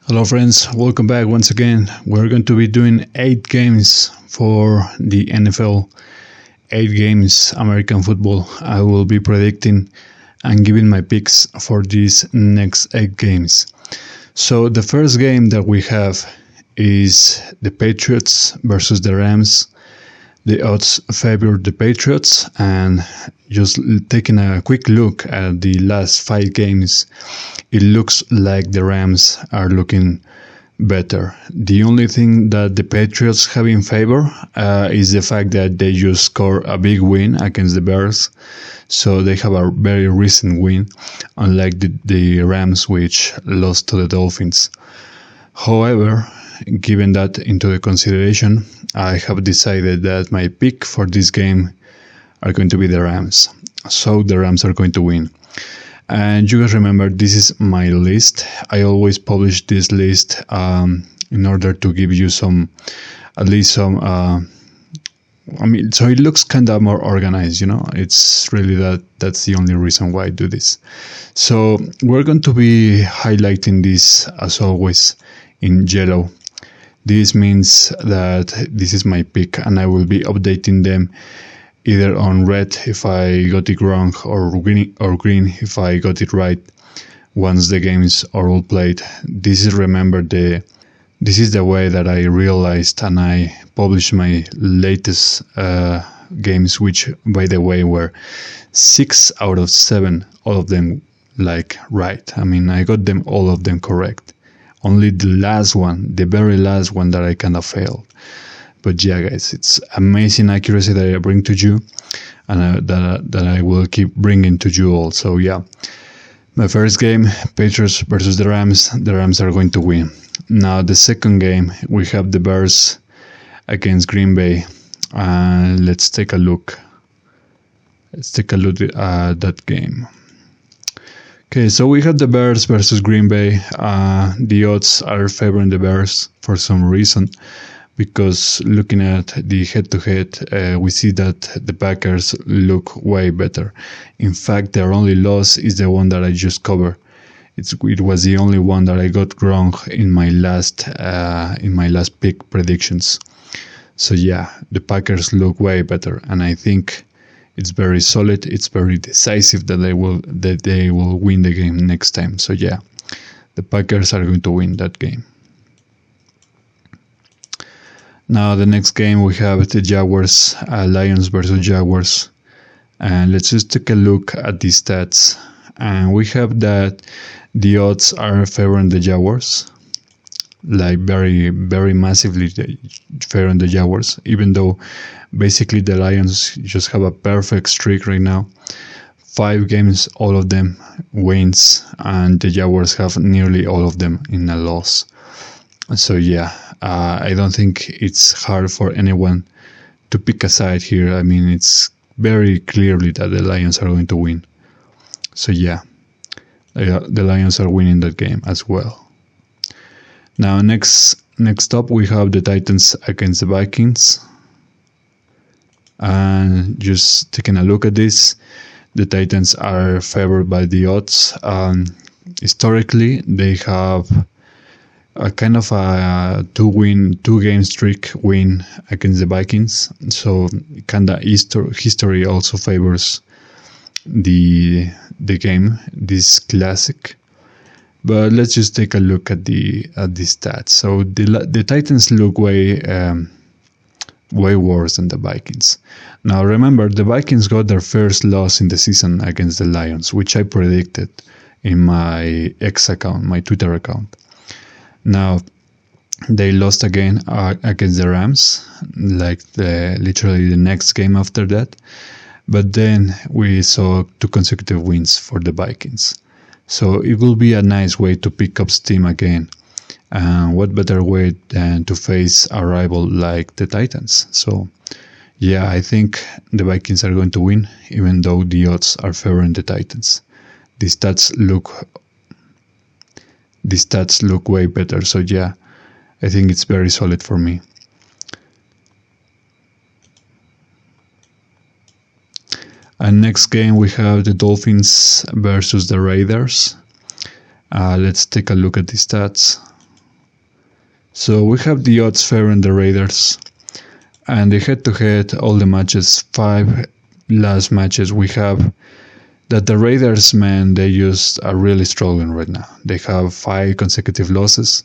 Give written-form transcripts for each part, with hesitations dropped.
Hello friends, welcome back once again. We're going to be doing 8 games for the NFL, 8 games American football. I will be predicting and giving my picks for these next 8 games. So the first game that we have is the Patriots versus the Rams. The odds favor the Patriots, and just taking a quick look at the last 5 games, it looks like the Rams are looking better. The only thing that the Patriots have in favor is the fact that they just scored a big win against the Bears, so they have a very recent win, unlike the Rams, which lost to the Dolphins. However, given that into the consideration, I have decided that my pick for this game are going to be the Rams. So the Rams are going to win. And you guys remember, this is my list. I always publish this list in order to give you so it looks kind of more organized, It's really that's the only reason why I do this. So we're going to be highlighting this, as always, in yellow. This means that this is my pick, and I will be updating them either on red if I got it wrong, or green if I got it right once the games are all played. This is the way that I realized and I published my latest games, which, by the way, were 6 out of 7, all of them right. I got them, all of them, correct. Only the last one, the very last one, that I kind of failed. But yeah, guys, it's amazing accuracy that I bring to you, and that I will keep bringing to you all. So yeah, my first game, Patriots versus the Rams. The Rams are going to win. Now the second game, we have the Bears against Green Bay. Let's take a look. Let's take a look at that game. Okay, so we have the Bears versus Green Bay. The odds are favoring the Bears for some reason, because looking at the head-to-head, we see that the Packers look way better. In fact, their only loss is the one that I just covered. It was the only one that I got wrong in my last pick predictions. So yeah, the Packers look way better, and I think it's very solid. It's very decisive that they will win the game next time. So yeah, the Packers are going to win that game. Now the next game, we have the Jaguars, Lions versus Jaguars, and let's just take a look at the stats. And we have that the odds are favoring the Jaguars, very, very massively favoring the Jaguars, even though basically the Lions just have a perfect streak right now. 5 games, all of them wins, and the Jaguars have nearly all of them in a loss. So yeah, I don't think it's hard for anyone to pick a side here. It's very clearly that the Lions are going to win. So yeah, the Lions are winning that game as well. Now next up, we have the Titans against the Vikings. And just taking a look at this, the Titans are favored by the odds. Historically, they have a kind of a 2-game streak win against the Vikings. So kind of history also favors the game, this classic. But let's just take a look at the stats. So the Titans look way worse than the Vikings. Now remember, the Vikings got their first loss in the season against the Lions, which I predicted in my X account, my Twitter account. Now they lost again against the Rams, literally the next game after that. But then we saw 2 consecutive wins for the Vikings. So it will be a nice way to pick up steam again. What better way than to face a rival like the Titans? So yeah, I think the Vikings are going to win, even though the odds are favoring the Titans. The stats look way better. So yeah, I think it's very solid for me. And next game, we have the Dolphins versus the Raiders. Let's take a look at the stats. So we have the odds favoring the Raiders, and the head-to-head, all the matches, 5 last matches we have, that the Raiders, man, they just are really struggling right now. They have 5 consecutive losses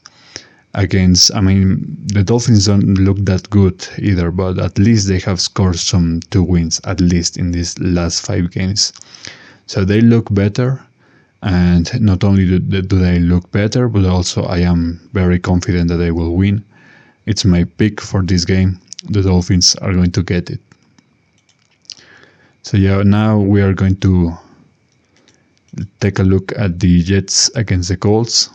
against, I mean, the Dolphins don't look that good either, but at least they have scored some 2 wins, at least in these last 5 games. So they look better, and not only do they look better, but also I am very confident that they will win. It's my pick for this game. The Dolphins are going to get it. So yeah, now we are going to take a look at the Jets against the Colts.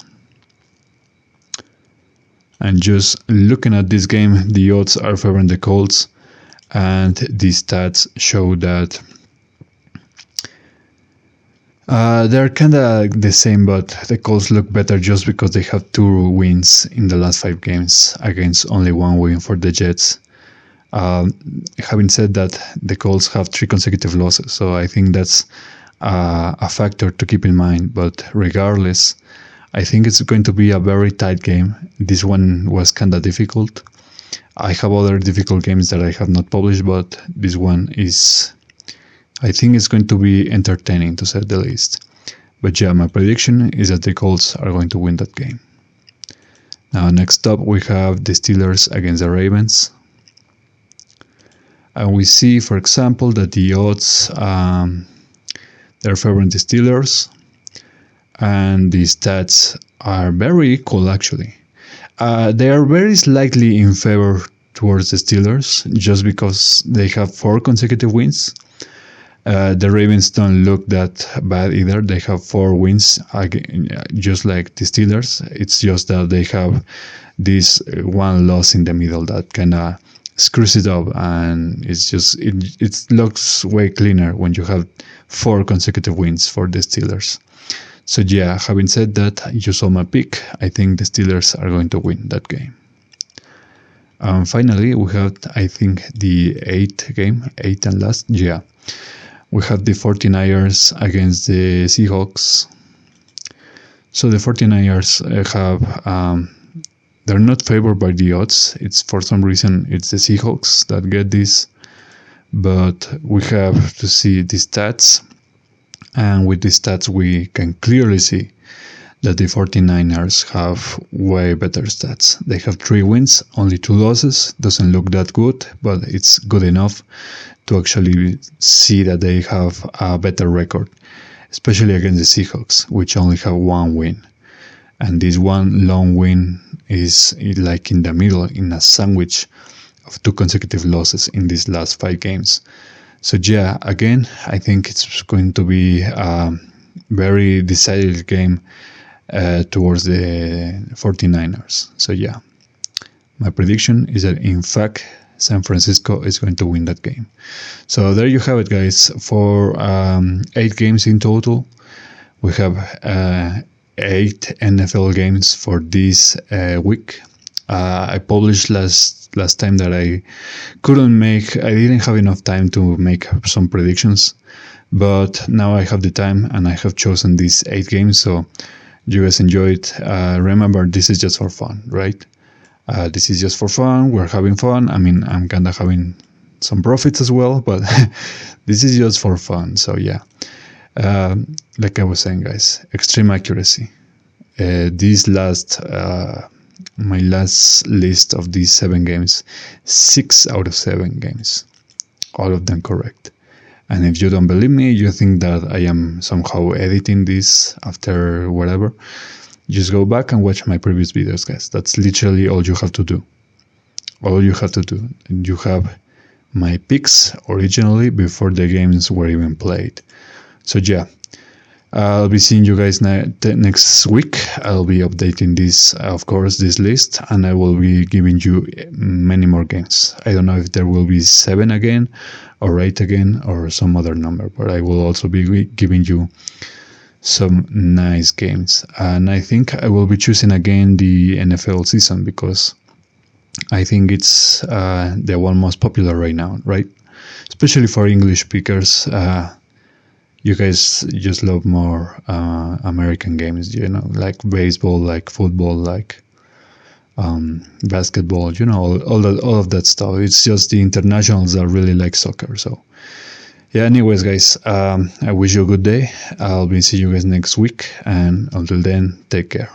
And just looking at this game, the odds are favoring the Colts, and the stats show that they're kind of the same, but the Colts look better just because they have 2 wins in the last 5 games against only 1 win for the Jets. Having said that, the Colts have 3 consecutive losses, so I think that's a factor to keep in mind. But regardless, I think it's going to be a very tight game. This one was kind of difficult. I have other difficult games that I have not published, but this one is, I think it's going to be entertaining, to say the least. But yeah, my prediction is that the Colts are going to win that game. Now, next up, we have the Steelers against the Ravens. And we see, for example, that the odds, they're favoring the Steelers. And the stats are very equal, actually. They are very slightly in favor towards the Steelers, just because they have 4 consecutive wins. The Ravens don't look that bad either. They have 4 wins, just like the Steelers. It's just that they have this 1 loss in the middle that kind of screws it up, and it's just it looks way cleaner when you have 4 consecutive wins for the Steelers. So yeah, having said that, you saw my pick. I think the Steelers are going to win that game. Finally, we have, I think, the 8th game, 8th and last. Yeah, we have the 49ers against the Seahawks. So the 49ers have, they're not favored by the odds. It's for some reason, it's the Seahawks that get this. But we have to see the stats. And with the stats, we can clearly see that the 49ers have way better stats. They have 3 wins, only 2 losses. Doesn't look that good, but it's good enough to actually see that they have a better record, especially against the Seahawks, which only have 1 win. And this 1 long win is like in the middle, in a sandwich of 2 consecutive losses in these last 5 games. So yeah, again, I think it's going to be a very decided game towards the 49ers. So yeah, my prediction is that in fact San Francisco is going to win that game. So there you have it, guys. For 8 games in total, we have 8 NFL games for this week. I published last time that I didn't have enough time to make some predictions, but now I have the time and I have chosen these 8 games, so you guys enjoy it. Remember, this is just for fun, right? This is just for fun. We're having fun. I mean, I'm kind of having some profits as well, but this is just for fun. So yeah, like I was saying, guys, extreme accuracy. My last list of these 7 games, 6 out of 7 games, all of them correct. And if you don't believe me, you think that I am somehow editing this after whatever, just go back and watch my previous videos, guys. That's literally all you have to do. All you have to do. You have my picks originally before the games were even played. So yeah, I'll be seeing you guys next week. I'll be updating this, of course, this list, and I will be giving you many more games. I don't know if there will be 7 again, or 8 again, or some other number, but I will also be giving you some nice games. And I think I will be choosing again the NFL season, because I think it's the one most popular right now, right? Especially for English speakers. You guys just love more American games, you know, like baseball, like football, like basketball, all of that stuff. It's just the internationals that really like soccer. So yeah, anyways, guys, I wish you a good day. I'll be seeing you guys next week, and until then, take care.